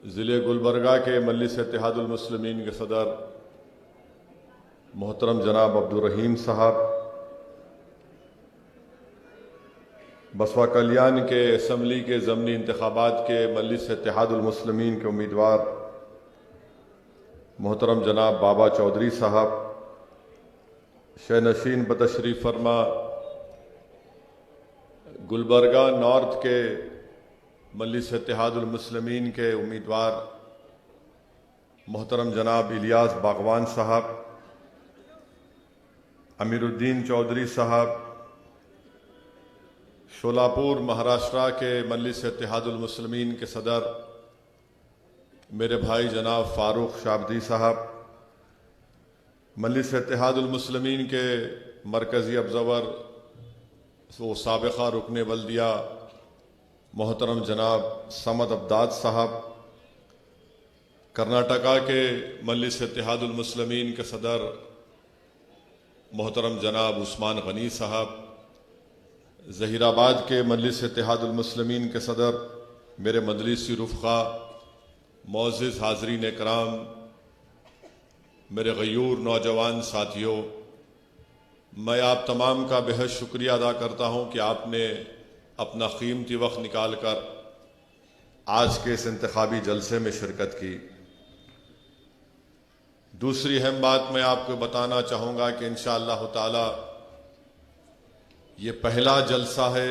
ज़िले गुलबर्गा के मजलिस इत्तेहादुल मुस्लिमीन के सदर मोहतरम जनाब अब्दुल रहीम साहब, बसवा कल्याण के असम्बली के ज़मनी इंतखाबात के मजलिस इत्तेहादुल मुस्लिमीन के उम्मीदवार मोहतरम जनाब बाबा चौधरी साहब, शहनशीन बतशरीफ़ फरमा गुलबर्गा नॉर्थ के मजलिस इत्तेहादुल मुस्लिमीन के उम्मीदवार मोहतरम जनाब इलियास बागवान साहब, अमीरुद्दीन चौधरी साहब, शोलापुर महाराष्ट्र के मजलिस इत्तेहादुल मुस्लिमीन के सदर मेरे भाई जनाब फ़ारूक शाबदी साहब, मजलिस इत्तेहादुल मुस्लिमीन के मरकज़ी अब्ज़वर वो साबिक़ा रुकने बल्दिया मोहतरम जनाब समद अब्दाद साहब, कर्नाटका के मजलिस इत्तेहादुल मुस्लिमीन के सदर मोहतरम जनाब उस्मान गनी साहब, ज़हीराबाद के मजलिस इत्तेहादुल मुस्लिमीन के सदर मेरे मजलिसी रुफ़क़ा, मोअज़्ज़िज़ हाज़रीन इकराम, मेरे गयूर नौजवान साथियों, मैं आप तमाम का बेहद शुक्रिया अदा करता हूँ कि आपने अपना कीमती वक्त निकाल कर आज के इस इंतखाबी जलसे में शिरकत की। दूसरी अहम बात मैं आपको बताना चाहूँगा कि इंशाअल्लाह ताला ये पहला जलसा है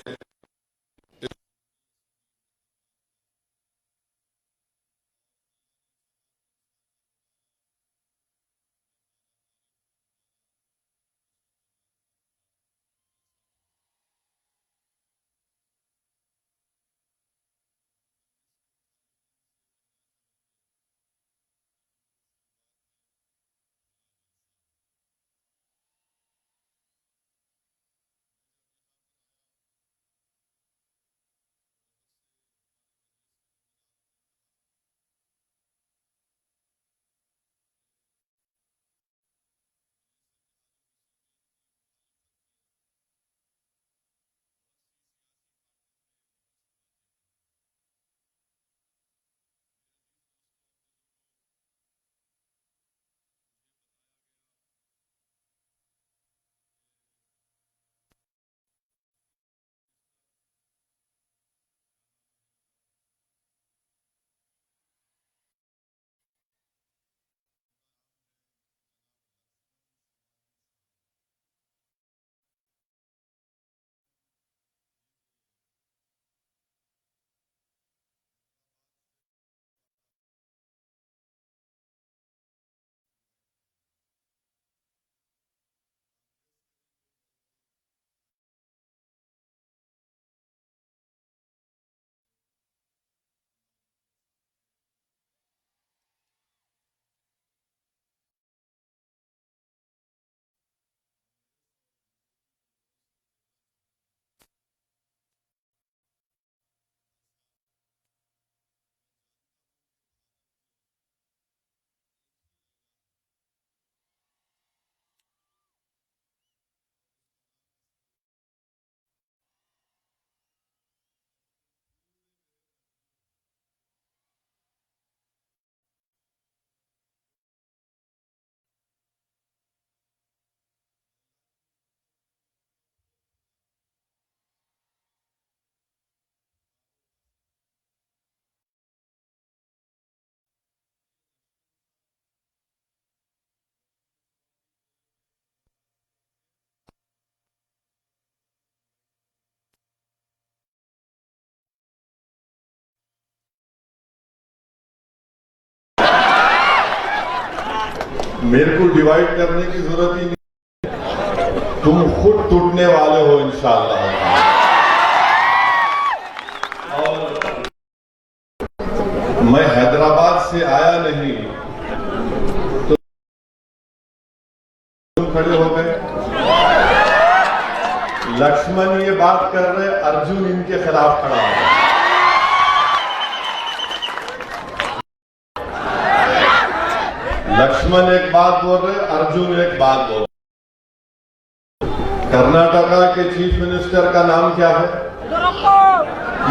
मेरे को डिवाइड करने की जरूरत ही नहीं, तुम खुद टूटने वाले हो इंशाअल्लाह। और मैं हैदराबाद से आया नहीं तो तुम खड़े हो गए। लक्ष्मण ये बात कर रहे, अर्जुन इनके खिलाफ खड़ा है। लक्ष्मण एक बात बोल रहे, अर्जुन एक बात बोल रहे। कर्नाटका के चीफ मिनिस्टर का नाम क्या है?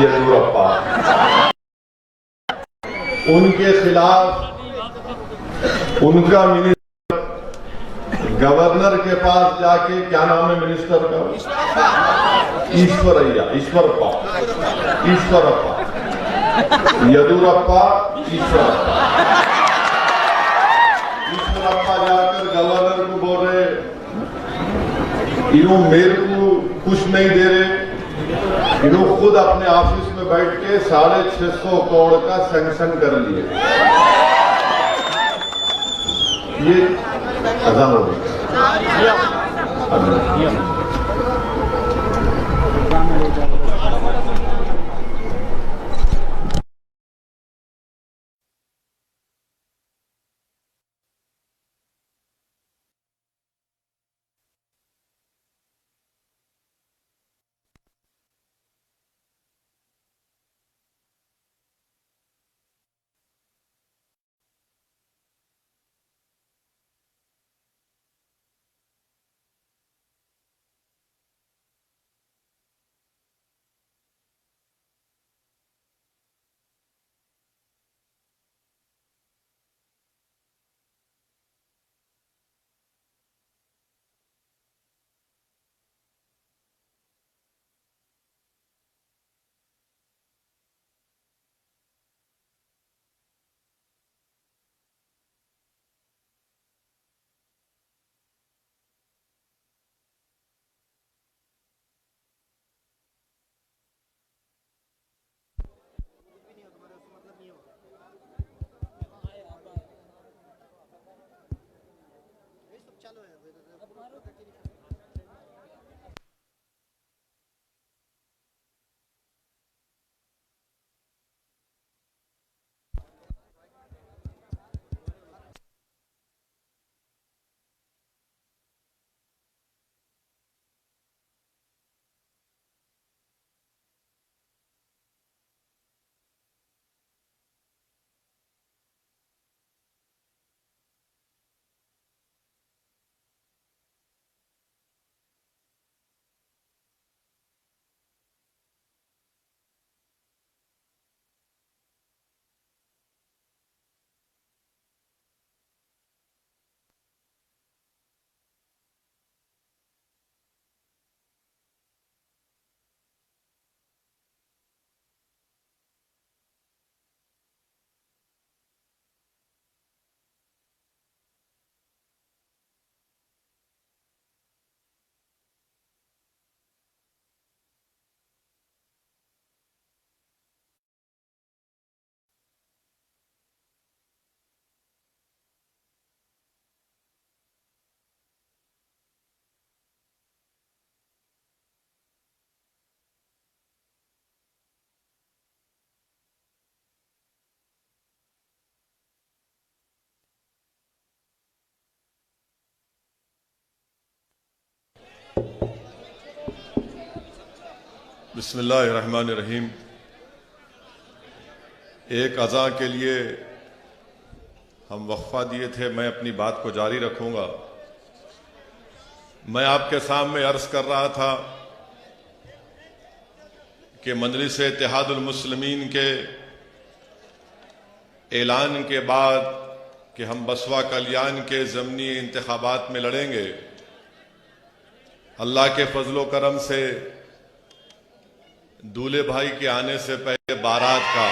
येदियुरप्पा। उनके खिलाफ उनका मिनिस्टर गवर्नर के पास जाके, क्या नाम है मिनिस्टर का, ईश्वरप्पा येदियुरप्पा ईश्वरप्पा जाकर गवर्नर को बोल रहे, इन्हों मेरे को कुछ नहीं दे रहे, इन्हों खुद अपने ऑफिस में बैठ के 650 करोड़ का सैंक्शन कर लिए। ये अजान हो गई। बिस्मिल्लाहिर्रहमानिर्रहीम। एक अज़ा के लिए हम वक्फा दिए थे, मैं अपनी बात को जारी रखूंगा। मैं आपके सामने अर्ज कर रहा था कि मजलिस इत्तेहादुल मुस्लिमीन के ऐलान के बाद कि हम बसवा कल्याण के ज़मनी इंतखाबात में लड़ेंगे, अल्लाह के फजलो करम से दूल्हे भाई के आने से पहले बारात का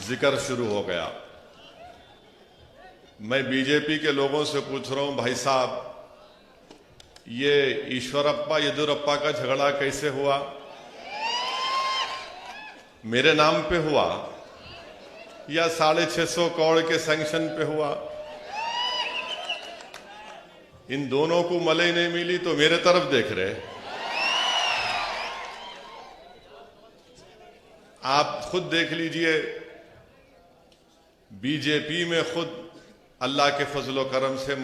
जिक्र शुरू हो गया। मैं बीजेपी के लोगों से पूछ रहा हूं, भाई साहब, ये ईश्वरप्पा येदियुरप्पा का झगड़ा कैसे हुआ? मेरे नाम पे हुआ या 650 करोड़ के सैंक्शन पे हुआ? इन दोनों को मलाई नहीं मिली तो मेरे तरफ देख रहे। आप खुद देख लीजिए, बीजेपी में खुद अल्लाह के फजलो करम से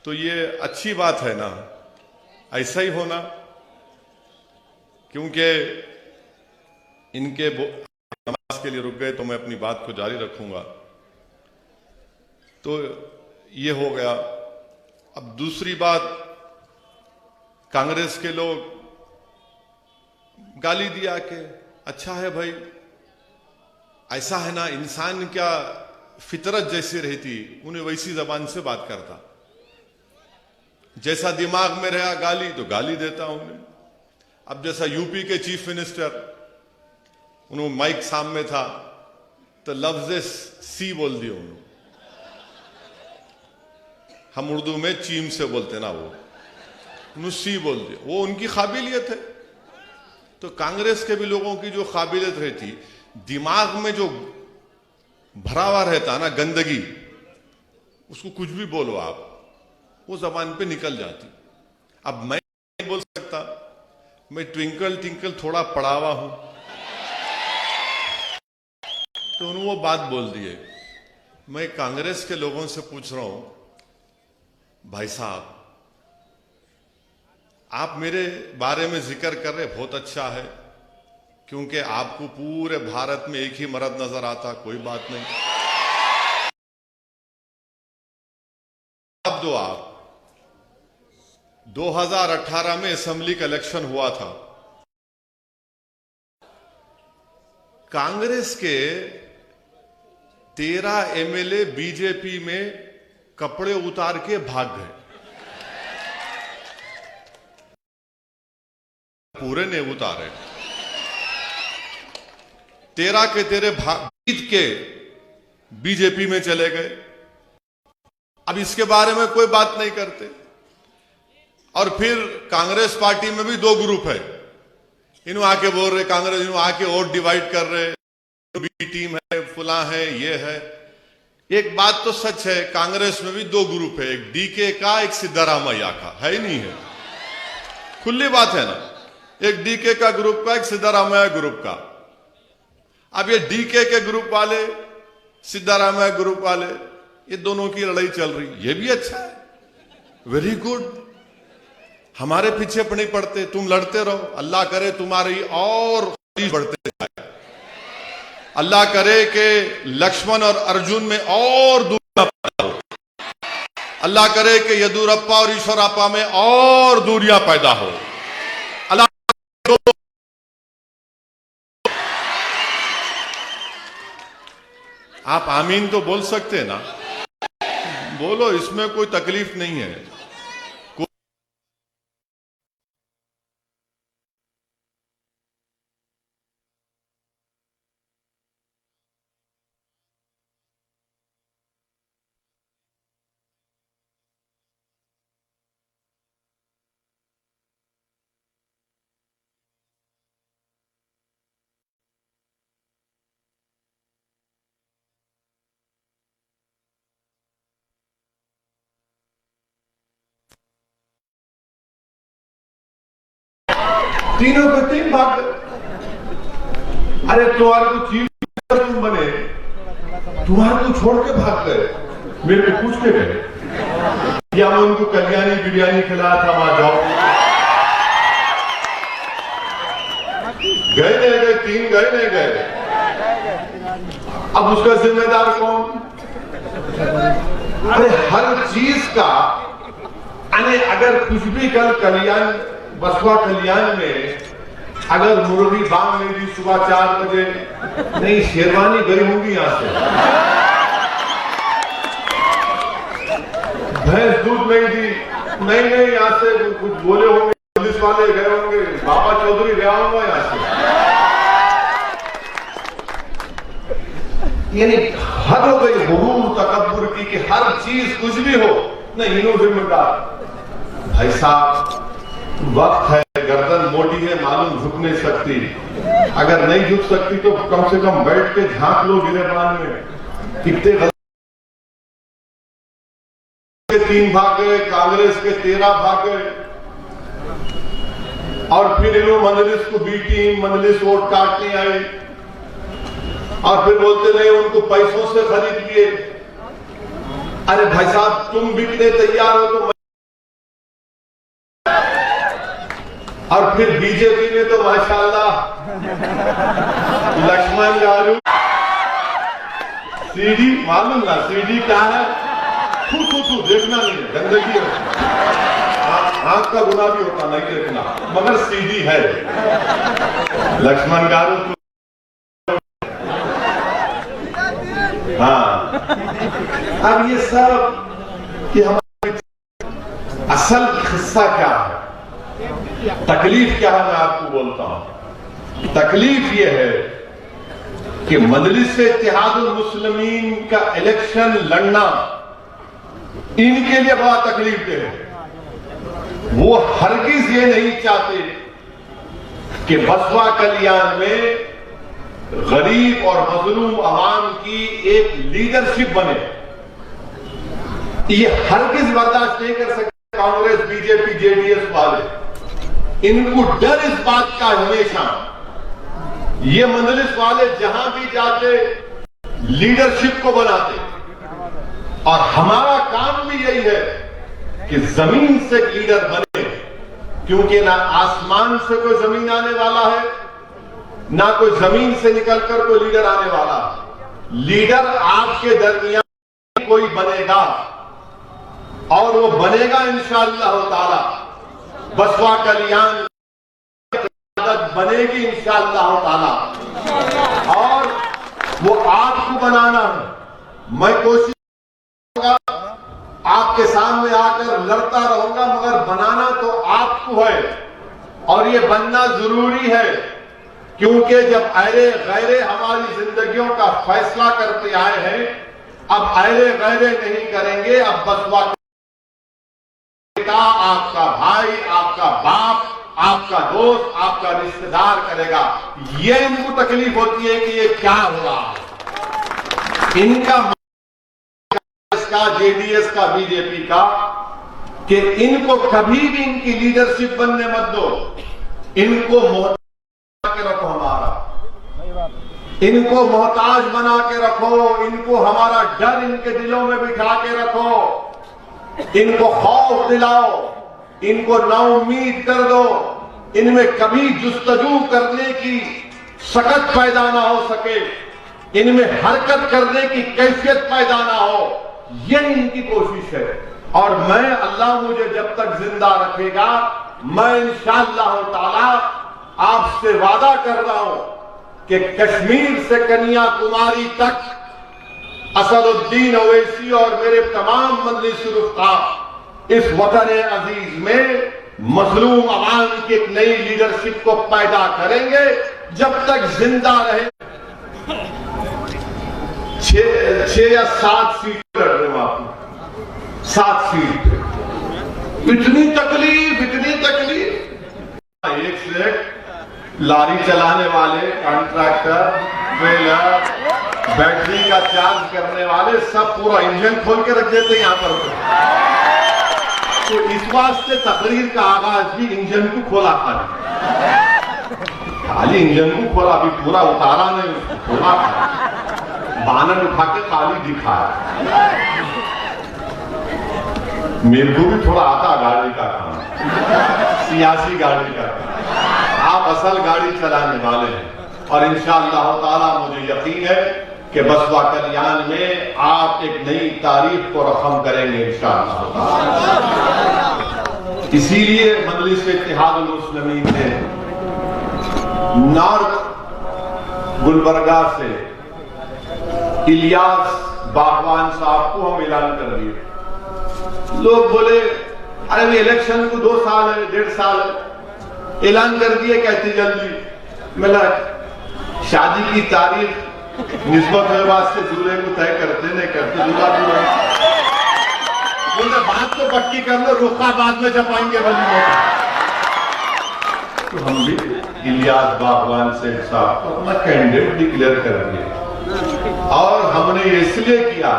तो ये अच्छी बात है ना, ऐसा ही होना, क्योंकि इनके नमाज के लिए रुक गए तो मैं अपनी बात को जारी रखूंगा। तो ये हो गया। अब दूसरी बात, कांग्रेस के लोग गाली दिया कि अच्छा है भाई, ऐसा है ना, इंसान क्या फितरत जैसी रहती, उन्हें वैसी जबान से बात करता, जैसा दिमाग में रहा गाली तो गाली देता उन्हें। अब जैसा यूपी के चीफ मिनिस्टर, उन्होंने माइक सामने था तो लफ्ज सी बोल दिया उन्होंने, हम उर्दू में चीम से बोलते ना, वो उन्होंने सी बोल दिया, वो उनकी काबिलियत है। तो कांग्रेस के भी लोगों की जो काबिलियत रहती, दिमाग में जो भरा हुआ रहता ना गंदगी, उसको कुछ भी बोलो आप, वो जबान पे निकल जाती। अब मैं नहीं बोल सकता, मैं ट्विंकल ट्विंकल थोड़ा पढ़ा हुआ हूं, तो उन्होंने वो बात बोल दिए। मैं कांग्रेस के लोगों से पूछ रहा हूं, भाई साहब आप मेरे बारे में जिक्र कर रहे, बहुत अच्छा है, क्योंकि आपको पूरे भारत में एक ही मर्द नजर आता, कोई बात नहीं, अब दो आप 2018 में असेंबली का इलेक्शन हुआ था, कांग्रेस के 13 एमएलए बीजेपी में कपड़े उतार के भाग गए, पूरे ने उतारे, 13 के 13 जीत के बीजेपी में चले गए। अब इसके बारे में कोई बात नहीं करते। और फिर कांग्रेस पार्टी में भी 2 ग्रुप है, इन्हों आके बोल रहे कांग्रेस, इन्हों आके वोट डिवाइड कर रहे, बी टीम है, फुला है, ये है। एक बात तो सच है, कांग्रेस में भी 2 ग्रुप है, एक डीके का, एक सिद्धारामैया का, है ही नहीं है, खुली बात है ना, एक डीके का ग्रुप का, एक सिद्धारामैया ग्रुप का। अब ये डीके के ग्रुप वाले, सिद्धारामैया ग्रुप वाले, ये दोनों की लड़ाई चल रही, ये भी अच्छा है, वेरी गुड, हमारे पीछे पर नहीं पड़ते, तुम लड़ते रहो, अल्लाह करे तुम्हारी और बढ़ते जाए, अल्लाह करे कि लक्ष्मण और अर्जुन में और दूरियां पैदा हो, अल्लाह करे कि येदुरप्पा और ईश्वरप्पा में और दूरियां पैदा हो, अल्लाह। आप आमीन तो बोल सकते हैं ना, बोलो, इसमें कोई तकलीफ नहीं है। तीनों के 3 भाग गए। अरे तुम्हारे को चीफ तुम बने, तुम्हारे को छोड़ के भाग गए, मेरे को पूछ के गए, या मैं उनको कल्याणी बिरयानी खिलाया था, वहां जाओ, गए नहीं गए, 3 गए नहीं गए, अब उसका जिम्मेदार कौन? अरे हर चीज का, अगर कुछ भी कल कल्याण, बसवा कल्याण में अगर मुरली बांग नहीं दी सुबह 4 बजे, नहीं शेरवानी गई होंगी यहां से, भैंस दूध नहीं दी, नहीं यहां से कुछ बोले होंगे, पुलिस वाले गए होंगे, बाबा चौधरी गया होगा यहां से, यानी हद हो गई हुरूर तकब्बुर की कि हर चीज कुछ भी हो, नहीं इन्हों जिम्मेदार। भाई साहब वक्त है, गर्दन मोटी है, मालूम झुक नहीं सकती, अगर नहीं झुक सकती तो कम से कम बैठ के झांक लो गिरेबान में, कितने के 3 भाग गए, कांग्रेस के 13 भाग गए, और फिर इन्हों मजलिस को बी टीम, मजलिस वोट काटने आए, और फिर बोलते रहे उनको पैसों से खरीद लिए। अरे भाई साहब तुम बिकने तैयार हो तो, और फिर बीजेपी में तो माशाल्लाह लक्ष्मण गारू, सीडी मालूम ना, सीडी क्या है, थू देखना नहीं है, गंदगी है। आंख का गुनाह भी होता नहीं देखना, मगर सीधी है। लक्ष्मण गारू हाँ। अब ये सब कि हमारे असल हिस्सा क्या है, तकलीफ क्या है, मैं आपको बोलता हूं। तकलीफ ये है कि मजलिस इत्तेहादुल मुस्लिमीन का इलेक्शन लड़ना इनके लिए बड़ा तकलीफ दे है। वो हरगिज ये नहीं चाहते कि बसवा कल्याण में गरीब और मजलूम आवाम की एक लीडरशिप बने। ये हरगिज बर्दाश्त नहीं कर सकते कांग्रेस, बीजेपी, जेडीएस वाले। इनको डर इस बात का हमेशा, ये मजलिस वाले जहां भी जाते लीडरशिप को बनाते। और हमारा काम भी यही है कि जमीन से लीडर बने, क्योंकि ना आसमान से कोई जमीन आने वाला है, ना कोई जमीन से निकलकर कोई लीडर आने वाला है। लीडर आपके दरमियान कोई बनेगा, और वो बनेगा इंशाअल्लाह ताला। बसवा कल्याण बनेगी इंशाअल्लाह ताला, और वो आपको बनाना है। मैं कोशिश करूंगा, आपके सामने आकर लड़ता रहूंगा, मगर बनाना तो आपको है। और ये बनना जरूरी है, क्योंकि जब अहले गैरे हमारी जिंदगियों का फैसला करते आए हैं, अब अहले गैरे नहीं करेंगे। अब बसवा आपका भाई, आपका बाप, आपका दोस्त, आपका रिश्तेदार करेगा। ये इनको तकलीफ होती है कि ये क्या हुआ। इनका जेडीएस का, बीजेपी का, कि इनको कभी भी इनकी लीडरशिप बनने मत दो। इनको मोहताज के रखो, हमारा इनको मोहताज बना के रखो। इनको हमारा डर इनके दिलों में बिठा के रखो। इनको खौफ दिलाओ, इनको नाउम्मीद कर दो। इनमें कभी जुस्तजू करने की सकत पैदा ना हो सके, इनमें हरकत करने की कैफियत पैदा ना हो, ये इनकी कोशिश है। और मैं, अल्लाह मुझे जब तक जिंदा रखेगा, मैं इंशाअल्लाह ताला आपसे वादा कर रहा हूं कि कश्मीर से कन्याकुमारी तक असदुद्दीन ओवैसी और मेरे तमाम मजलिस रुफ़क़ा इस वतन अजीज में मजलूम अवाम की एक नई लीडरशिप को पैदा करेंगे। जब तक जिंदा रहे 6 या 7 सीट लड़ रहे हो आप, 7 सीट। इतनी तकलीफ, इतनी तकलीफ। एक से एक लारी चलाने वाले, कॉन्ट्रैक्टर, ट्रेलर, बैटरी का चार्ज करने वाले, सब पूरा इंजन खोल के रख देते यहां पर। तो इस वास्ते तकरीर का आगाज भी इंजन को खोला था, खाली इंजन को खोला, अभी पूरा उतारा नहीं, उसको खोला था, बानर उठा के खाली दिखाया। मेरे को भी थोड़ा आता गाड़ी का काम, सियासी गाड़ी का काम। आप असल गाड़ी चलाने वाले हैं, और इंशाअल्लाह ताला मुझे यकीन है कि बसवा कल्याण में आप एक नई तारीख को रकम करेंगे इंशाअल्लाह ताला। इसीलिए मजलिस इत्तेहादुल मुस्लिमीन ने नॉर्थ गुलबर्गा से इलियास बागवान साहब को हम ऐलान कर दिए। लोग बोले अरे भी इलेक्शन को 2 साल है, 1.5 साल है, ऐलान कर दिए कहती जल्दी। मिला शादी की तारीख निस्बत वास्ते दूल्हे को तय करते नहीं करते, दूल्हा बोले बात तो पक्की कर लो, रुखा बाद में छपाएंगे बंदी। तो हम भी इलियास बागवान से साहब को अपना कैंडिडेट डिक्लेयर कर दिए। और हमने ये इसलिए किया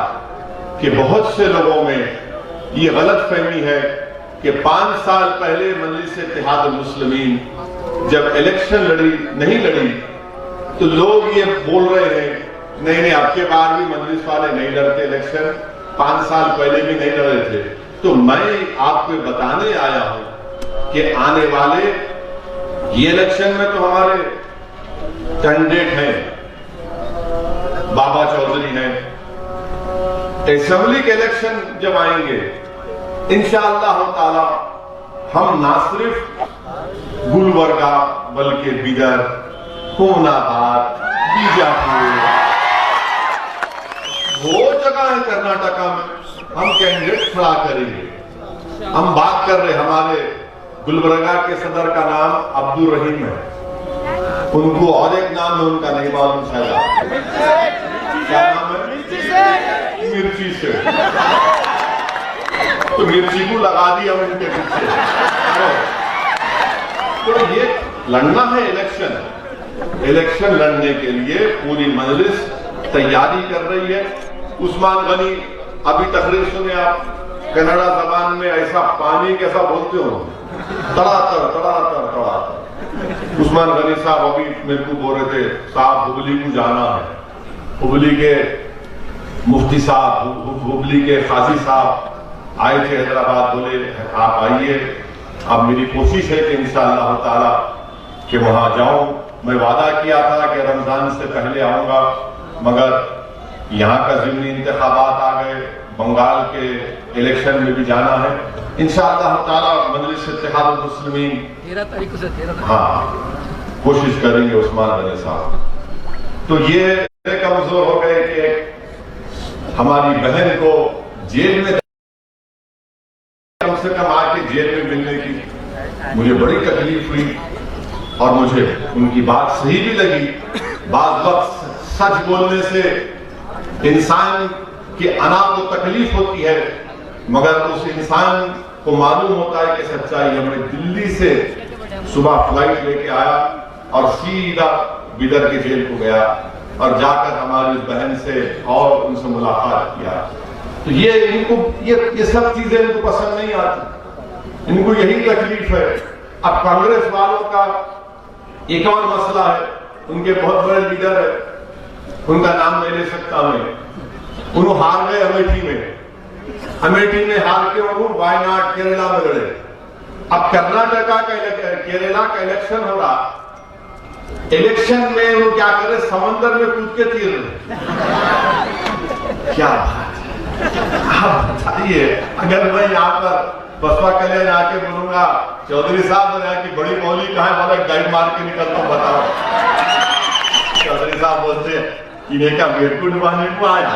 कि बहुत से लोगों में ये गलत फहमी है कि 5 साल पहले मजलिस इत्तेहादुल मुस्लिमीन जब इलेक्शन नहीं लड़ी, तो लोग ये बोल रहे हैं नहीं नहीं अब के बार भी मजलिस वाले नहीं लड़ते इलेक्शन, 5 साल पहले भी नहीं लड़े थे। तो मैं आपको बताने आया हूं कि आने वाले ये इलेक्शन में तो हमारे कैंडिडेट हैं, बाबा चौधरी हैं, असेंबली के इलेक्शन जब आएंगे इंशाअल्लाह ताला हम ना सिर्फ गुलबर्गा बल्कि बिदर, होमनाबाद, बीजापुर, वो जगह है कर्नाटका में हम कैंडिडेट खड़ा करेंगे। हम बात कर रहे हमारे गुलबर्गा के सदर का नाम अब्दुल रहीम है, उनको और एक नाम है उनका नहीं मालूम शायद, क्या नाम है? मिर्ची से। तो मिर्ची को लगा दिया उनके पीछे। तो ये लड़ना है इलेक्शन लड़ने के लिए पूरी मजलिस तैयारी कर रही है। उस्मान गनी अभी तकरीर सुने आप, कन्नड़ा जबान में ऐसा पानी कैसा बोलते हो, तड़ातर तड़ातर तड़ातर। उस्मान गनी साहब अभी मेरे को बोल रहे थे साहब हुबली को जाना है, हुबली के मुफ्ती साहब, हुबली के काजी साहब आए थे हैदराबाद, बोले आप आइए। अब मेरी कोशिश है कि इंशाअल्लाह ताला कि वहां जाऊं। मैं वादा किया था कि रमजान से पहले आऊंगा, मगर यहाँ का ज़िमनी इंतखाबात आ गए, बंगाल के इलेक्शन में भी जाना है। इंशाअल्लाह ताला मजलिस इत्तेहाद मुस्लिमीन 13 तारीख से 13 हाँ कोशिश करेंगे उस्मान गनी साहब। तो ये कमजोर हो गए कि हमारी बहन को जेल में कम से कम आके जेल में मिलने की मुझे बड़ी तकलीफ हुई और मुझे उनकी बात सही भी लगी। बात वक्त सच बोलने से इंसान के अना को तकलीफ होती है, मगर उस इंसान को मालूम होता है कि सच्चाई है। मैं दिल्ली से सुबह फ्लाइट लेके आया और सीधा बिदर के जेल को गया और जाकर हमारी बहन से और उनसे मुलाकात किया। तो ये इनको ये सब चीजें इनको पसंद नहीं आती, इनको यही तकलीफ है। अब कांग्रेस वालों का एक और मसला है, उनके बहुत बड़े लीडर है, उनका नाम नहीं ले सकता मैं, उन्होंने हार गए अमेठी में हार के उन्होंने वायनाड केरला में लड़े। अब कर्नाटका का केरला का इलेक्शन हो रहा, इलेक्शन में वो क्या करे, समंदर में कूद के तीर रहे। क्या बात है, आप बताइए। अगर मैं यहाँ पर बसपा कल्याण आके बोलूंगा चौधरी साहब ने की बड़ी मौली कहा है, वाला गाइड मार के निकलता हूँ, बताओ। चौधरी साहब बोलते इन्हें क्या मेरे को डुबाने को आया।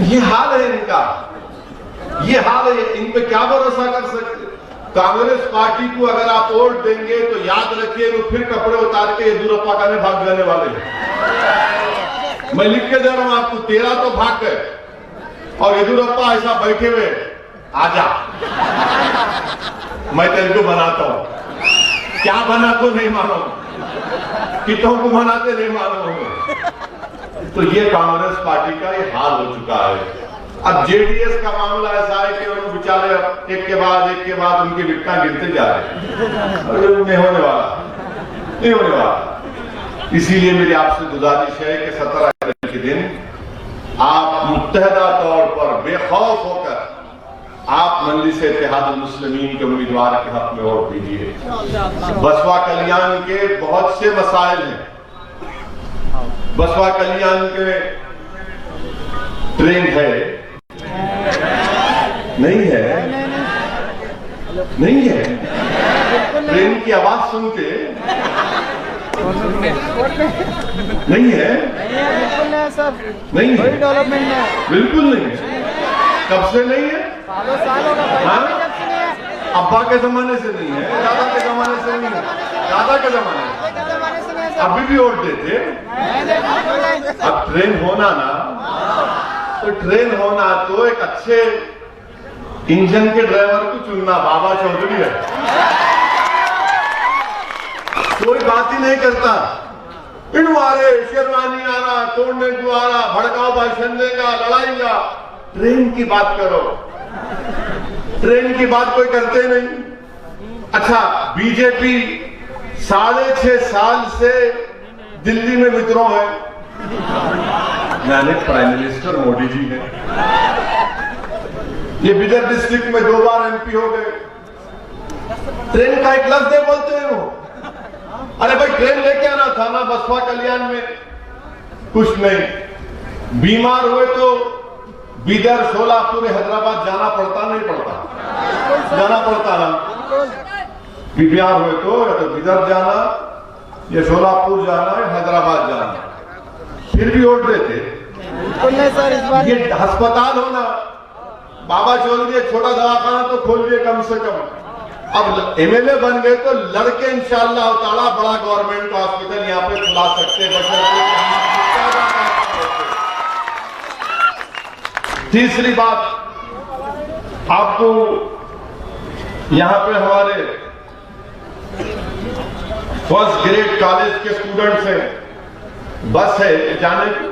ये हाल है इनका, ये हाल है। इन पे क्या भरोसा कर सकते। कांग्रेस पार्टी को अगर आप वोट देंगे तो याद रखिए वो फिर कपड़े उतार के येदुरप्पा का भाग जाने वाले हैं। मैं लिख के दे रहा हूं आपको, 13 तो भाग गए और येदुरप्पा ऐसा बैठे हुए आजा मैं तेरे को बनाता हूं। क्या बना तो नहीं मानो, कितों को बनाते नहीं मानो। तो ये कांग्रेस पार्टी का ये हाल हो चुका है। अब जेडीएस का मामला ऐसा है कि उन बेचारे एक के बाद उनकी विकटा गिरते जा रहे हैं। नहीं होने वाला। इसीलिए मेरी आपसे गुजारिश है कि 17 अप्रैल के दिन आप मुत्तहदा तौर पर बेखौफ होकर आप मजलिस इत्तेहाद मुस्लिमीन के उम्मीदवार के हक में वोट दीजिए। बसपा कल्याण के बहुत से मसाइल हैं। बसपा कल्याण के ट्रेन है नहीं है ट्रेन की आवाज सुन के नहीं है नहीं है, डेवलपमेंट है, बिल्कुल नहीं है। कब से नहीं है? अब्बा के जमाने से नहीं है, दादा के जमाने से नहीं है, दादा के जमाने से अभी भी वोट देते। अब ट्रेन होना ना, तो ट्रेन होना तो एक अच्छे इंजन के ड्राइवर को चुनना। बाबा चौधरी है, कोई बात ही नहीं करता। इनवारे शेरवानी आ रहा, तोड़ने को आ रहा, भड़काओ भाषण देगा, लड़ाईगा। ट्रेन की बात करो, ट्रेन की बात कोई करते नहीं। अच्छा, बीजेपी 6.5 साल से दिल्ली में विद्रोह है, यानी प्राइम मिनिस्टर मोदी जी है। ये बिदर डिस्ट्रिक्ट में 2 बार एमपी हो गए। ट्रेन का एक लफ्ज बोलते हैं वो। अरे भाई ट्रेन लेके आना था ना बसपा कल्याण में, कुछ नहीं। बीमार हुए तो बीदर, सोलापुर, हैदराबाद जाना पड़ता नहीं पड़ता? जाना पड़ता ना। बीमार हुए तो या तो बीदर जाना, या सोलापुर जाना, या हैदराबाद जाना, फिर भी वोट देते। ये अस्पताल होना, बाबा चौधरी एक छोटा दवाखाना तो खोल दिए कम से कम। अब एमएलए बन गए तो लड़के इंशाअल्लाह ताला बड़ा गवर्नमेंट हॉस्पिटल यहाँ पे खुला सकते हैं। तीसरी बात, आपको यहाँ पे हमारे फर्स्ट ग्रेड कॉलेज के स्टूडेंट्स हैं, बस है जाने की,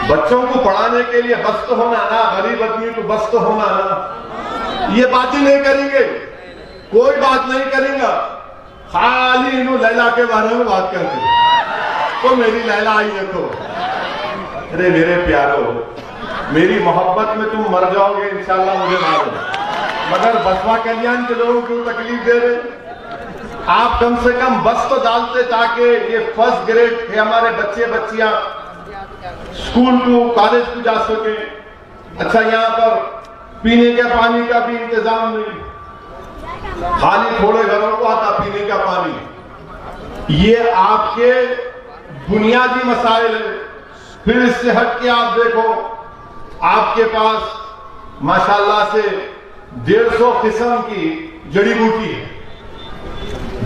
बच्चों को पढ़ाने के लिए बस तो होना ना, गरीब आदमी को बस तो होना ना। ये बात ही नहीं करेंगे, कोई बात नहीं करेंगे, खाली इन्हों लैला के बारे में बात करते। तो मेरी लैला आई देखो, अरे मेरे प्यारो, मेरी मोहब्बत में तुम मर जाओगे इंशाल्लाह, मुझे मालूम, मगर बसवा कल्याण के लोगों को तकलीफ दे रहे। आप कम से कम बस तो डालते ताकि ये फर्स्ट ग्रेड के हमारे बच्चे बच्चियां स्कूल को, कॉलेज को जा सके। अच्छा, यहाँ पर पीने के पानी का भी इंतजाम नहीं, खाली थोड़े घरों को आता पीने का पानी। ये आपके बुनियादी मसाइल है। फिर इससे हट के आप देखो, आपके पास माशाल्लाह से 150 किस्म की जड़ी बूटी है,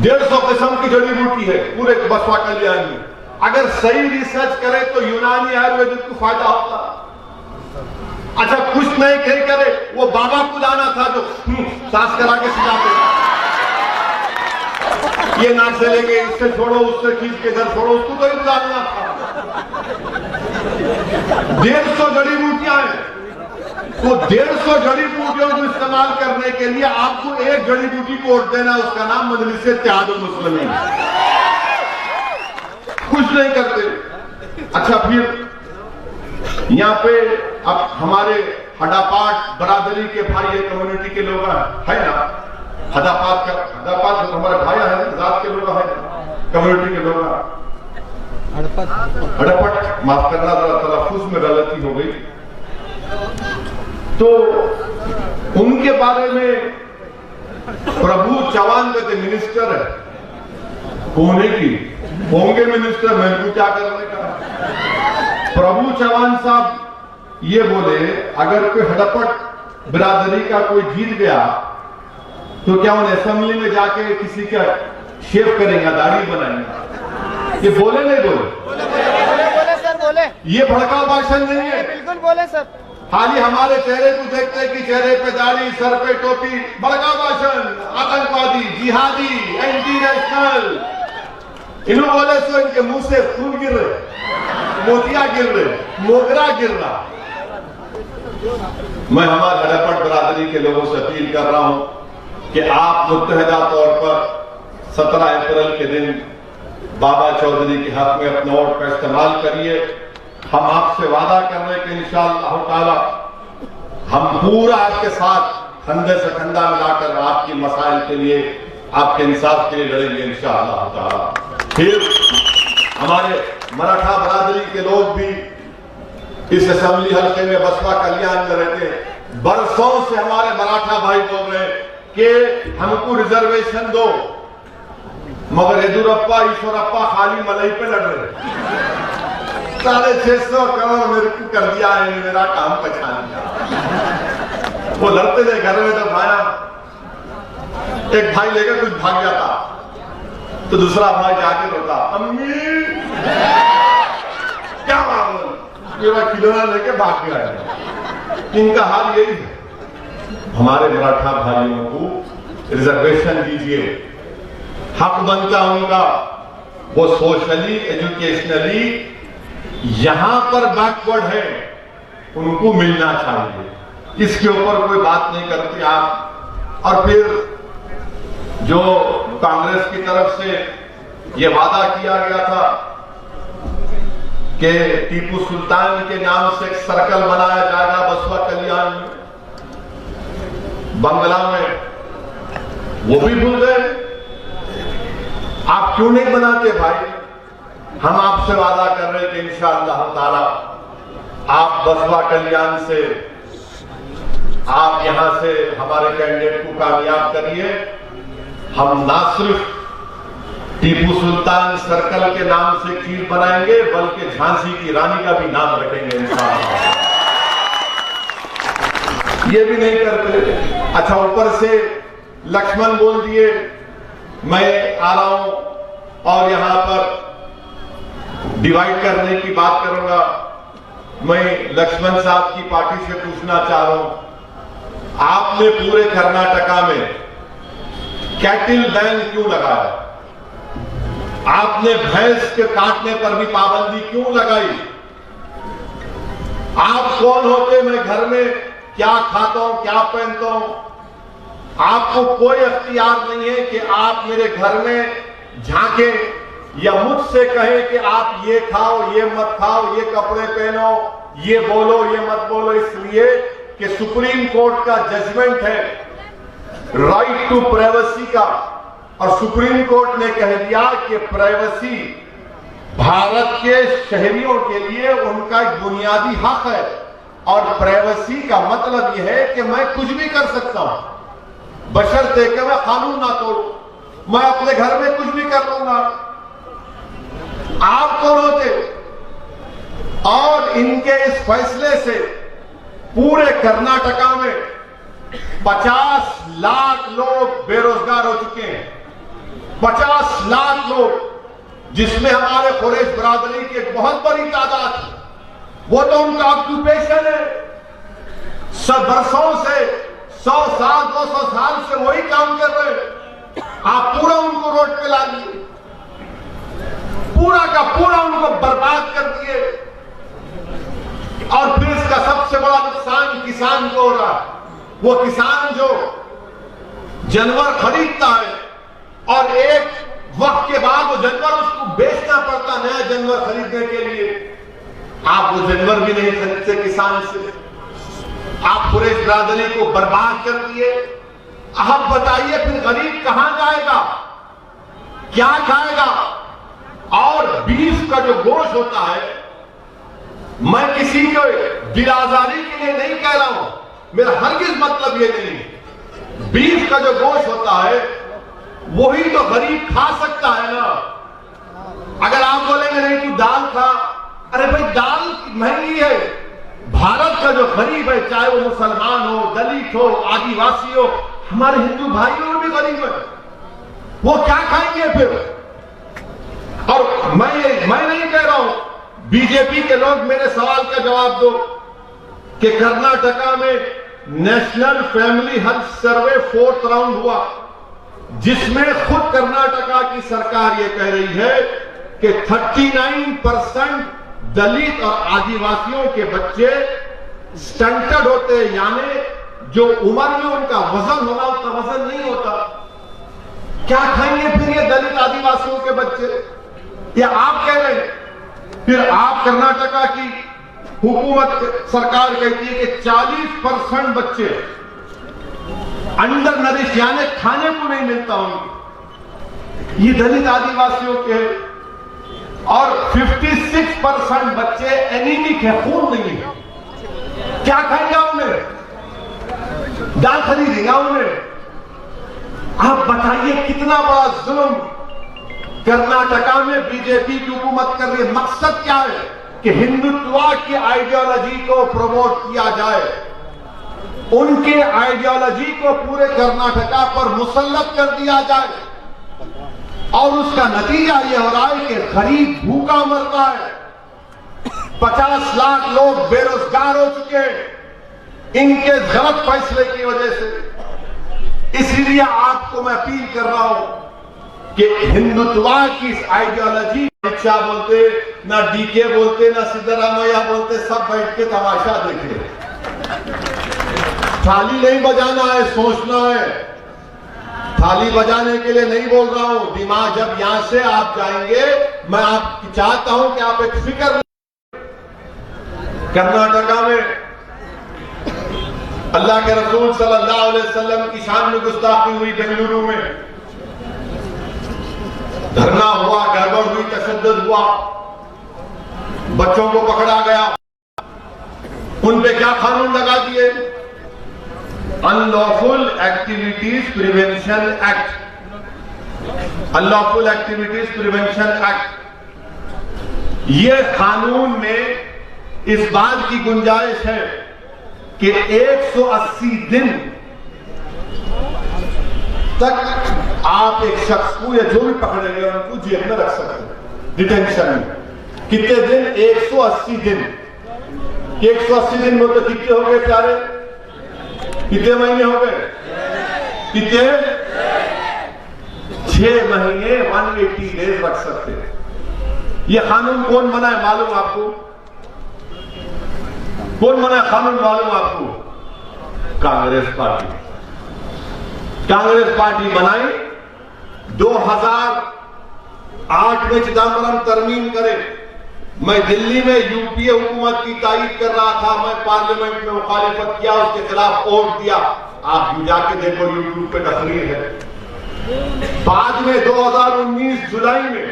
150 किस्म की जड़ी बूटी है पूरे बसवा कल्याण में। अगर सही रिसर्च करे तो यूनानी आयुर्वेदिक को फायदा होता। अच्छा, कुछ नहीं कहीं करे, वो बाबा को लाना था जो सांस करा के सिखाते, ये नाक से लेके इससे छोड़ो, उससे खींच के इधर छोड़ो, उसको तो ही बुलाना था। 150 जड़ी बूटियां हैं, तो 150 जड़ी बूटियों को इस्तेमाल करने के लिए आपको एक जड़ी बूटी को वोट देना, उसका नाम मजलिस इत्तेहादुल मुस्लिमीन। कुछ नहीं करते। अच्छा, फिर यहाँ पे अब हमारे हडापाट बरादरी के भाई, कम्युनिटी के लोग है ना, हदापात हमारे भाई है, जात के लोग है, कम्युनिटी के लोग, हड़पट, माफ करना, तलफ्फुज में गलती हो गई। तो उनके बारे में प्रभु चौहान कहते मिनिस्टर है, होने की होंगे मिनिस्टर, मेरे को क्या करने का। प्रभु चौहान साहब ये बोले, अगर कोई हड़पट बिरादरी का कोई जीत गया तो क्या उन असेंबली में जाके किसी का शेव करेंगे, दाढ़ी बनाएंगे? ये बोले नहीं बोले? बोले सर, बोले। ये भड़काऊ भाषण नहीं है। बिल्कुल बोले सर। खाली हमारे चेहरे को देखते हैं कि चेहरे पे दाढ़ी, सर पे टोपी, भड़काऊ भाषण, आतंकवादी, जिहादी, एंटी नेशनल। इन्हों बोले सो इनके मुंह से खून गिर रहे, मोतिया गिर रहे, मोगरा गिर रहा। मैं हमारे हड़पट बरादरी के लोगों से अपील कर रहा हूं कि आप मुत्तहिदा तौर पर 17 अप्रैल के दिन बाबा चौधरी के हक में अपना वोट का इस्तेमाल करिए। हम आपसे वादा कर रहे हैं कि इंशाअल्लाह ताला हम पूरा आपके साथ कंधे से कंधा मिलाकर आपकी मसाइल के लिए, आपके इंसाफ के लिए लड़ेंगे इंशाअल्लाह ताला। फिर हमारे मराठा बरादरी के लोग भी इस असेंबली हल्के में बसवा कल्याण में रहते हैं। बरसों से हमारे मराठा भाई बोल रहे हैं कि हमको रिजर्वेशन दो, मगर येदुरप्पा, ईश्वरप्पा खाली मलाई पे लड़ रहे। 650 करोड़ मेरे को कर दिया है, मेरा काम पहचान लिया। वो लड़ते थे घर में, जब आया एक भाई लेकर कुछ भाग जाता तो दूसरा भाई जाके रोता, अम्मी क्या मामला, मेरा खिलौना लेके भाग गया। इनका हाल यही है। हमारे मराठा भाइयों को रिजर्वेशन दीजिए, हक बनता उनका, वो सोशली, एजुकेशनली यहां पर बैकवर्ड है, उनको मिलना चाहिए। इसके ऊपर कोई बात नहीं करते आप। और फिर जो कांग्रेस की तरफ से ये वादा किया गया था कि टीपू सुल्तान के नाम से एक सर्कल बनाया जाएगा बसवा कल्याण में, बंगला में, वो भी भूल गए। आप क्यों नहीं बनाते भाई? हम आपसे वादा कर रहे हैं कि इंशाअल्लाह ताला आप बसवा कल्याण से आप यहां से हमारे कैंडिडेट को कामयाब करिए। हम ना सिर्फ टीपू सुल्तान सर्कल के नाम से खीर बनाएंगे बल्कि झांसी की रानी का भी नाम रखेंगे इंशाअल्लाह। ये भी नहीं करते। अच्छा, ऊपर से लक्ष्मण बोल दिए मैं आ रहा हूं और यहां पर डिवाइड करने की बात करूंगा। मैं लक्ष्मण साहब की पार्टी से पूछना चाह रहा हूं, आपने पूरे कर्नाटका में कैटिल बैन क्यों लगाया? आपने भैंस के काटने पर भी पाबंदी क्यों लगाई? आप कौन होते? मैं घर में क्या खाता हूं, क्या पहनता हूं? आपको कोई अख्तियार नहीं है कि आप मेरे घर में झांके या मुझसे कहे कि आप ये खाओ, ये मत खाओ, ये कपड़े पहनो, ये बोलो, ये मत बोलो। इसलिए कि सुप्रीम कोर्ट का जजमेंट है राइट टू प्राइवेसी का, और सुप्रीम कोर्ट ने कह दिया कि प्राइवेसी भारत के शहरियों के लिए उनका एक बुनियादी हक है। और प्राइवेसी का मतलब यह है कि मैं कुछ भी कर सकता हूं बशर्ते कि मैं कानून ना तोड़ूं। मैं अपने घर में कुछ भी कर लूंगा। आप कौन होते? और इनके इस फैसले से पूरे कर्नाटका में 50 लाख लोग बेरोजगार हो चुके हैं। 50 लाख लोग, जिसमें हमारे कुरैश बरादरी की एक बहुत बड़ी तादाद है। वो तो उनका ऑक्यूपेशन है। सब बरसों से 100 साल 200 साल से वही काम कर रहे हैं। आप पूरा उनको रोड पे ला दिए, पूरा का पूरा उनको बर्बाद कर दिए। और फिर इसका सबसे बड़ा नुकसान किसान को हो रहा है। वो किसान जो जानवर खरीदता है और एक वक्त के बाद वो जानवर उसको बेचना पड़ता नया जानवर खरीदने के लिए, आप वो जानवर भी नहीं खरीदते किसान से। आप कुरैश बिरादरी को बर्बाद कर दिए। अब बताइए फिर गरीब कहां जाएगा, क्या खाएगा? और बीफ का जो गोश्त होता है, मैं किसी को दिलाजारी के लिए नहीं कह रहा हूं, मेरा हरगिज मतलब ये नहीं। बीफ का जो गोश्त होता है वही तो गरीब खा सकता है ना। अगर आप बोलेंगे नहीं तू दाल खा, अरे भाई दाल महंगी है। भारत का जो गरीब है, चाहे वो मुसलमान हो, दलित हो, आदिवासी हो, हमारे हिंदू भाइयों भी गरीब है, वो क्या खाएंगे फिर? और मैं नहीं कह रहा हूं, बीजेपी के लोग मेरे सवाल का जवाब दो कि कर्नाटका में national family health survey 4th round हुआ, जिसमें खुद कर्नाटका की सरकार ये कह रही है कि 39% दलित और आदिवासियों के बच्चे स्टंटेड होते हैं, यानी जो उम्र में उनका वजन होना उतना वजन नहीं होता। क्या खाएंगे फिर ये दलित आदिवासियों के बच्चे? या आप कह रहे हैं? फिर आप कर्नाटका की हुकूमत सरकार कहती है कि 40% बच्चे अंडर नरिश, यानी खाने को नहीं मिलता उनको, ये दलित आदिवासियों के। और 56% बच्चे एनीमिक है, खून नहीं है। क्या खाएंगे उन्हें? दाल खरीदेंगे उन्हें? आप बताइए कितना बड़ा जुल्म कर्नाटका में बीजेपी की हुकूमत कर रही है। मकसद क्या है कि हिंदुत्व की आइडियोलॉजी को प्रमोट किया जाए, उनके आइडियोलॉजी को पूरे कर्नाटका पर मुसल्लत कर दिया जाए। और उसका नतीजा यह हो रहा है कि गरीब भूखा मर रहा है। 50 लाख लोग बेरोजगार हो चुके हैं इनके गलत फैसले की वजह से। इसलिए आपको मैं अपील कर रहा हूं कि हिंदुत्व की इस आइडियोलॉजी, शिक्षा बोलते ना, डीके बोलते ना, सिद्धरामैया बोलते, सब बैठ के तमाशा देखे। थाली नहीं बजाना है, सोचना है। थाली बजाने के लिए नहीं बोल रहा हूं। दिमाग जब यहां से आप जाएंगे, मैं आप चाहता हूं कि आप एक फिक्र, कर्नाटका में अल्लाह के रसूल सल्लल्लाहु अलैहि वसल्लम की शान में गुस्ताखी हुई बेंगलुरु में। धरना हुआ, गड़बड़ हुई, तशद्दुद हुआ, बच्चों को पकड़ा गया, उन पे क्या कानून लगा दिए? Unlawful activities prevention act, unlawful activities prevention act. ये कानून में इस बात की गुंजाइश है कि 180 दिन तक आप एक शख्स को या जो भी पकड़ेंगे उनको जेल में रख सकते हैं, डिटेंशन में। कितने दिन? 180 दिन। 180 दिन में तो कितने हो गए प्यारे? कितने महीने हो गए? कितने? 6 महीने 180 डेज रख सकते हैं। यह कानून कौन बनाए मालूम आपको? कौन बनाए कानून मालूम आपको? कांग्रेस पार्टी। कांग्रेस पार्टी बनाई, 2008 में चिदम्बरम तरमीम करे। मैं दिल्ली में यूपीए हुकूमत की तायीद कर रहा था, मैं पार्लियामेंट में मुखालिफत किया, उसके खिलाफ वोट दिया। आप जाके देखो, यूट्यूब पे तकरीर है। बाद में 2019 जुलाई में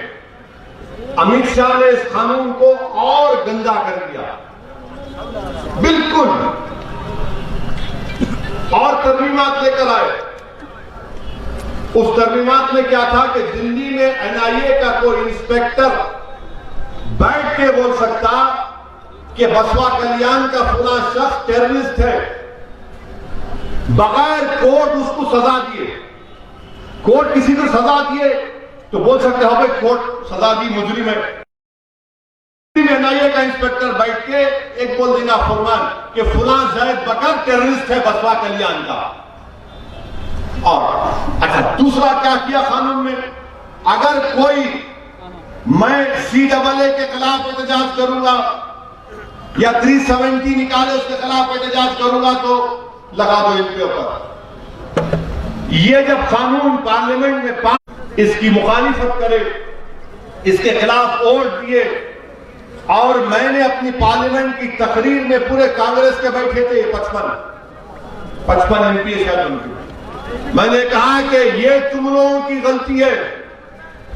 अमित शाह ने इस कानून को और गंदा कर दिया, बिल्कुल, और तरमीमात लेकर आए। उस तरमीमात में क्या था कि दिल्ली में एनआईए का कोई इंस्पेक्टर बैठ के बोल सकता कि बसवा कल्याण का फला शख्स टेररिस्ट है, बगैर कोर्ट उसको सजा दिए। कोर्ट किसी को सजा दिए तो बोल सकते हो भाई कोर्ट सजा दी, मुजरिम है। एनआईए का इंस्पेक्टर बैठ के एक बोल देगा फरमान कि फुला जैद बकर टेररिस्ट है बसवा कल्याण का। और अच्छा, दूसरा क्या किया कानून में? अगर कोई, मैं CAA के खिलाफ एहतजाज करूंगा या 370 निकाले उसके खिलाफ एहतजाज करूंगा तो लगा दो इनके ऊपर। ये जब कानून पार्लियामेंट में पास, इसकी मुखालिफत करे, इसके खिलाफ वोट दिए, और मैंने अपनी पार्लियामेंट की तकरीर में पूरे कांग्रेस के बैठे थे 55 MP शायद उनकी, मैंने कहा कि ये तुम लोगों की गलती है,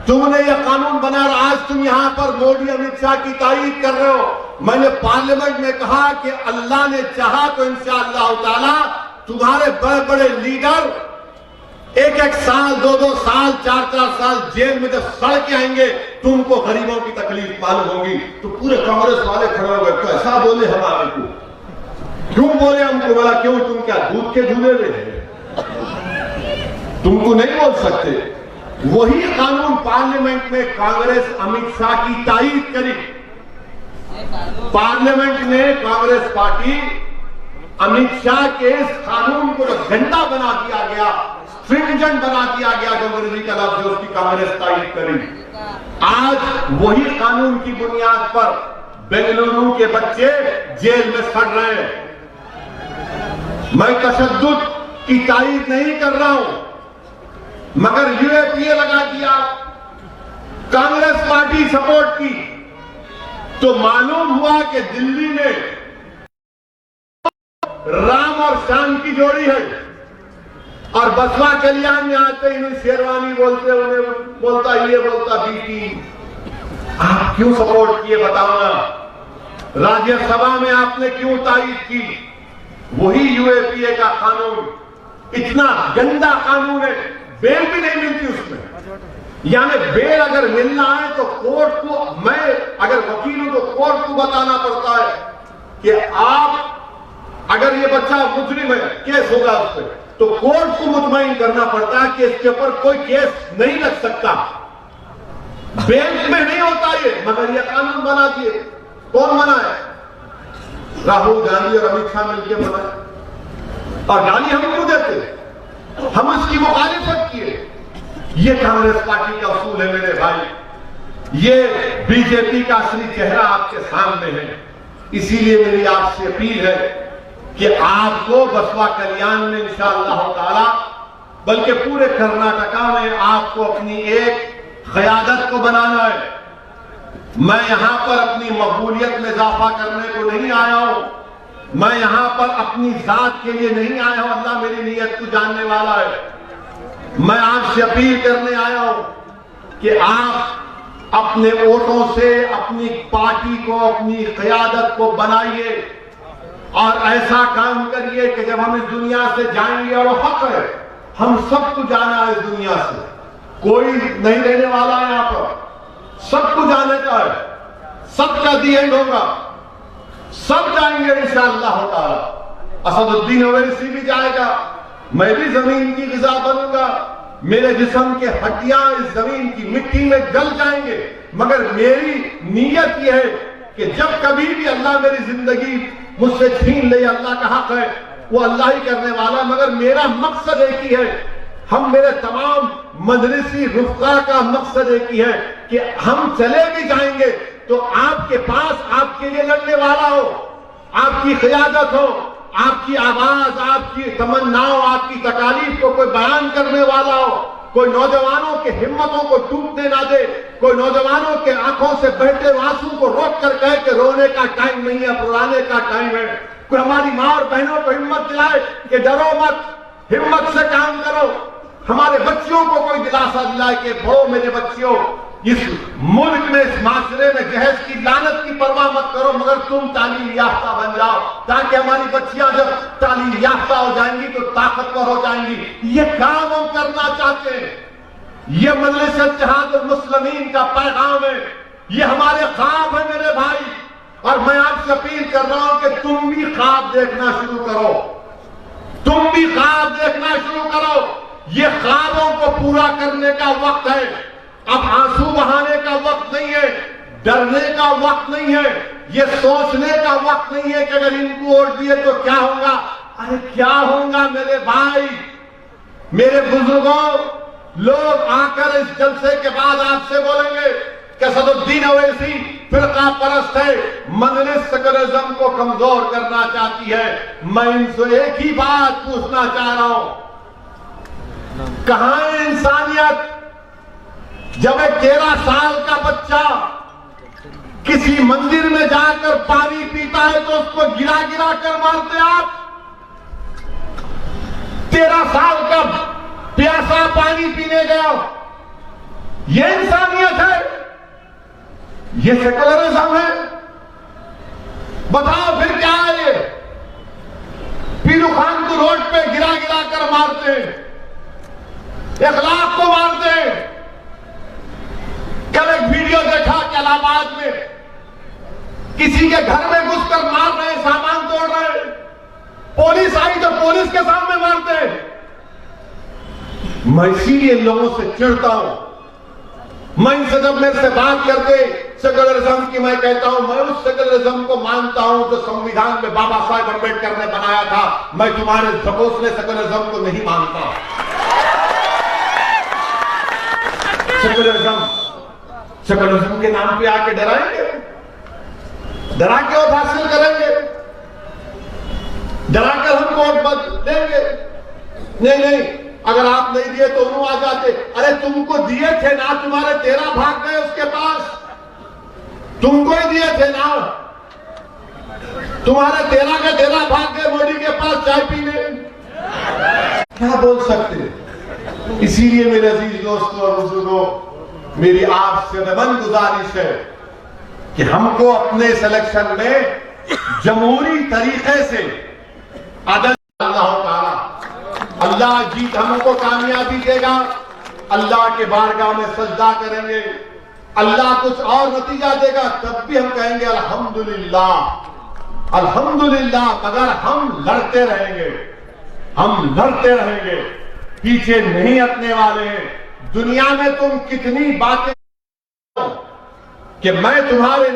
तुमने ये कानून बना और आज तुम यहां पर मोदी अमित शाह की तारीफ कर रहे हो। मैंने पार्लियामेंट में कहा कि अल्लाह ने चाहा तो इंशाअल्लाह ताला तुम्हारे बड़े बड़े लीडर 1-1 साल, 2-2 साल, 4-4 साल जेल में जब सड़ के आएंगे, तुमको गरीबों की तकलीफ मालूम होगी। तो पूरे कांग्रेस वाले खड़े हो गए, कैसा बोले हमारे को, क्यों बोले हमको? बोला क्यों, तुम क्या दूध के झूले में, तुमको नहीं बोल सकते। वही कानून पार्लियामेंट में कांग्रेस अमित शाह की तायीद करी। पार्लियामेंट में कांग्रेस पार्टी अमित शाह के इस कानून को गंदा बना दिया गया, स्ट्रिंजेंट बना दिया गया, जो अंग्रेजी का लफ्ज है, उसकी कांग्रेस तायीद करी। आज वही कानून की बुनियाद पर बेंगलुरु के बच्चे जेल में सड़ रहे हैं। मैं तशद्दुद की तायीद नहीं कर रहा हूं, मगर यूएपीए लगा दिया, कांग्रेस पार्टी सपोर्ट की, तो मालूम हुआ कि दिल्ली में राम और श्याम की जोड़ी है, और बसवा कल्याण में आते ही शेरवानी बोलते, उन्हें बोलता ये बोलता बीटी। आप क्यों सपोर्ट किए बताओ ना? राज्यसभा में आपने क्यों तायीद की? वही यूएपीए का कानून, इतना गंदा कानून है, बेल भी नहीं मिलती उसमें। यानी बेल अगर मिलना है तो कोर्ट को, मैं अगर वकील हूं तो कोर्ट को बताना पड़ता है कि आप, अगर ये बच्चा मुजरिम है, केस होगा उस पर, तो कोर्ट को मुतमईन करना पड़ता है कि इसके ऊपर कोई केस नहीं लग सकता। बेल में नहीं होता ये, मगर ये कानून बना दिए। कौन बनाए? राहुल गांधी और अमित शाह मिलकर बनाए, और गाली हमको देते, हम इसकी मुखालिफत किए। ये कांग्रेस पार्टी का असूल है मेरे भाई। ये बीजेपी का असली चेहरा आपके सामने है। इसीलिए मेरी आपसे अपील है कि आपको बसवा कल्याण में इंशाअल्लाह ताला, बल्कि पूरे कर्नाटका में आपको अपनी एक क़यादत को बनाना है। मैं यहां पर अपनी मकबूलियत में इजाफा करने को नहीं आया हूं, मैं यहां पर अपनी जात के लिए नहीं आया हूं, अल्लाह मेरी नीयत को जानने वाला है। मैं आपसे अपील करने आया हूं कि आप अपने वोटों से अपनी पार्टी को, अपनी क़यादत को बनाइए और ऐसा काम करिए कि जब हम इस दुनिया से जाएंगे, और हक है, हम सबको जाना है इस दुनिया से, कोई नहीं रहने वाला है यहाँ पर, सबको जाने का है, सबका दी एंड होगा, सब जाएंगे इंशाअल्लाह ताला। असदुद्दीन ओवैसी भी जाएगा, मैं भी जमीन की ग़िज़ा बनूंगा, मेरे जिस्म के हड्डियां इस जमीन की मिट्टी में गल जाएंगे, मगर मेरी नीयत यह है कि जब कभी भी अल्लाह मेरी जिंदगी मुझसे छीन ले, अल्लाह का हक है, वो अल्लाह ही करने वाला, मगर मेरा मकसद एक ही है, हम मेरे तमाम मजलिसी रुफ़क़ा का मकसद एक ही है कि हम चले भी जाएंगे तो आपके पास आपके लिए लड़ने वाला हो, आपकी क़यादत हो, आपकी आवाज, आपकी तमन्नाओं, आपकी तकालीफ को कोई बयान करने वाला हो, कोई नौजवानों के हिम्मतों को टूटने ना दे, कोई नौजवानों के आंखों से बहते आंसू को रोक कर कहे कि रोने का टाइम नहीं है, रुलाने का टाइम है, कोई हमारी मां और बहनों को हिम्मत दिलाए कि डरो मत, हिम्मत से काम करो, हमारे बच्चियों को कोई दिलासा दिलाए कि बढ़ो मेरे बच्चियों, इस मुल्क में, इस माशरे में जहेज की लानत की परवाह मत करो, मगर तुम तालीम याफ्ता बन जाओ, ताकि हमारी बच्चियां जब तालीम याफ्ता हो जाएंगी तो ताकतवर हो जाएंगी। ये काम हम करना चाहते हैं, ये मजलिस इत्तेहादुल मुस्लिमीन का पैगाम है, ये हमारे ख्वाब है मेरे भाई, और मैं आपसे अपील कर रहा हूं कि तुम भी ख्वाब देखना शुरू करो, तुम भी ख्वाब देखना शुरू करो। ये ख्वाबों को पूरा करने का वक्त है, अब आंसू बहाने का वक्त नहीं है, डरने का वक्त नहीं है, ये सोचने का वक्त नहीं है कि अगर इनको वोट दिए तो क्या होगा। अरे क्या होगा मेरे भाई, मेरे बुजुर्गों, लोग आकर इस जलसे के बाद आपसे बोलेंगे कि असदुद्दीन ओवैसी फिरका परस्त है, मजलिस सेकुलरिज्म को कमजोर करना चाहती है। मैं इनसे एक ही बात पूछना चाह रहा हूं, कहां है इंसानियत? जब एक 13 साल का बच्चा किसी मंदिर में जाकर पानी पीता है तो उसको गिरा गिरा कर मारते आप। 13 साल का प्यासा पानी पीने गया, ये इंसानियत है? ये सेकुलरिज्म है? बताओ फिर क्या है ये? पीरू खान को रोड पे गिरा गिरा कर मारते, 1 लाख को मारते। कल एक वीडियो देखा कि इलाहाबाद में किसी के घर में घुसकर मार रहे, सामान तोड़ रहे, पुलिस आई तो पुलिस के सामने मारते। मैं इसीलिए लोगों से चिढ़ता हूं, मैं इनसे जब मेरे से बात करते सेकुलरिज्म की, मैं कहता हूं मैं उस सेकुलरिज्म को मानता हूं जो संविधान में बाबा साहेब अम्बेडकर ने बनाया था, मैं तुम्हारे ढकोसले सेकुलरिज्म को नहीं मानता। सेकुलरिज्म के नाम पे आके डराएंगे, डरा के वोट हासिल करेंगे, डराकर हमको वोट देंगे। नहीं नहीं, अगर आप नहीं दिए तो उन्होंने आ जाते। अरे तुमको दिए थे ना, तुम्हारे 13 भाग गए उसके पास, तुमको ही दिए थे ना, तुम्हारे 13 के 13 भाग गए मोदी के पास चाय पीने। क्या बोल सकते? इसीलिए मेरे अजीज दोस्तों और बुजुर्गों, मेरी आपसे नम्र गुजारिश है कि हमको अपने सिलेक्शन में जमहूरी तरीके से अल्लाह जीत हमको कामयाबी देगा, अल्लाह के बारगाह में सजदा करेंगे, अल्लाह कुछ और नतीजा देगा तब भी हम कहेंगे अल्हम्दुलिल्लाह अल्हम्दुलिल्लाह। मगर हम लड़ते रहेंगे, हम लड़ते रहेंगे, पीछे नहीं हटने वाले हैं। दुनिया में तुम कितनी बातें कि मैं तुम्हारे